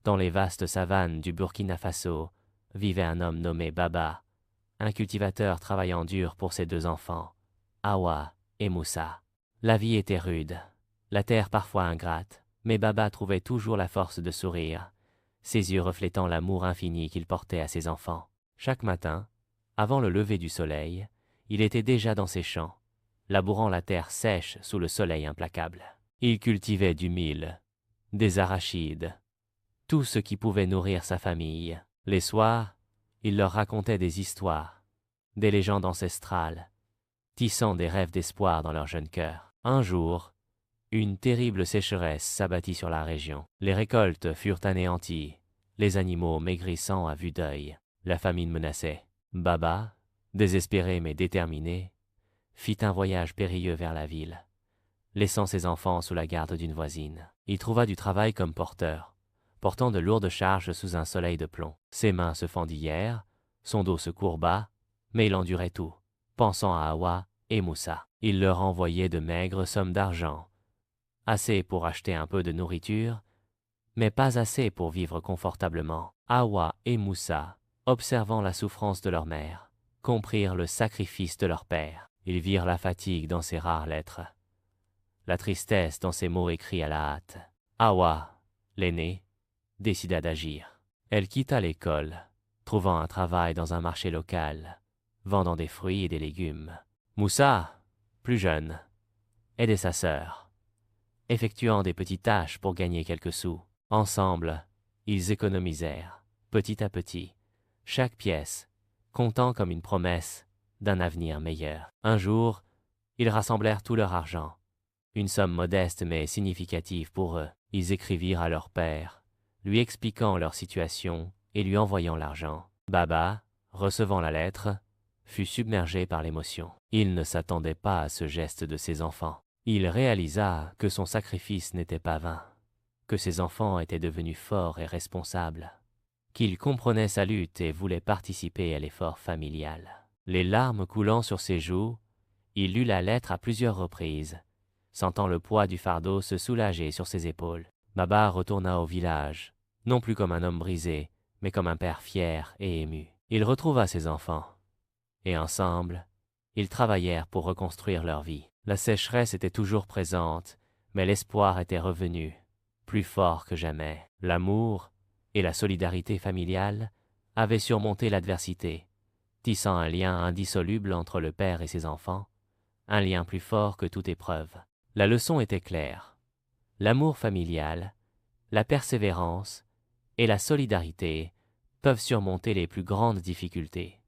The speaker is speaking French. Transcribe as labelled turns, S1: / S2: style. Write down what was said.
S1: Dans les vastes savanes du Burkina Faso vivait un homme nommé Baba, un cultivateur travaillant dur pour ses 2 enfants, Awa et Moussa. La vie était rude, la terre parfois ingrate, mais Baba trouvait toujours la force de sourire, ses yeux reflétant l'amour infini qu'il portait à ses enfants. Chaque matin, avant le lever du soleil, il était déjà dans ses champs, labourant la terre sèche sous le soleil implacable. Il cultivait du mil, des arachides, tout ce qui pouvait nourrir sa famille. Les soirs, il leur racontait des histoires, des légendes ancestrales, tissant des rêves d'espoir dans leur jeune cœur. Un jour, une terrible sécheresse s'abattit sur la région. Les récoltes furent anéanties, les animaux maigrissant à vue d'œil. La famine menaçait. Baba, désespéré mais déterminé, fit un voyage périlleux vers la ville, laissant ses enfants sous la garde d'une voisine. Il trouva du travail comme porteur, portant de lourdes charges sous un soleil de plomb. Ses mains se fendillèrent, son dos se courba, mais il endurait tout, pensant à Awa et Moussa. Il leur envoyait de maigres sommes d'argent, assez pour acheter un peu de nourriture, mais pas assez pour vivre confortablement. Awa et Moussa, observant la souffrance de leur mère, comprirent le sacrifice de leur père. Ils virent la fatigue dans ses rares lettres, la tristesse dans ses mots écrits à la hâte. Awa, l'aînée, décida d'agir. Elle quitta l'école, trouvant un travail dans un marché local, vendant des fruits et des légumes. Moussa, plus jeune, aidait sa sœur, effectuant des petites tâches pour gagner quelques sous. Ensemble, ils économisèrent, petit à petit, chaque pièce, comptant comme une promesse d'un avenir meilleur. Un jour, ils rassemblèrent tout leur argent, une somme modeste mais significative pour eux. Ils écrivirent à leur père, lui expliquant leur situation et lui envoyant l'argent. Baba, recevant la lettre, fut submergé par l'émotion. Il ne s'attendait pas à ce geste de ses enfants. Il réalisa que son sacrifice n'était pas vain, que ses enfants étaient devenus forts et responsables, qu'il comprenait sa lutte et voulait participer à l'effort familial. Les larmes coulant sur ses joues, il lut la lettre à plusieurs reprises, sentant le poids du fardeau se soulager sur ses épaules. Baba retourna au village, non plus comme un homme brisé, mais comme un père fier et ému. Il retrouva ses enfants, et ensemble, ils travaillèrent pour reconstruire leur vie. La sécheresse était toujours présente, mais l'espoir était revenu, plus fort que jamais. L'amour et la solidarité familiale avaient surmonté l'adversité, tissant un lien indissoluble entre le père et ses enfants, un lien plus fort que toute épreuve. La leçon était claire. L'amour familial, la persévérance et la solidarité peuvent surmonter les plus grandes difficultés.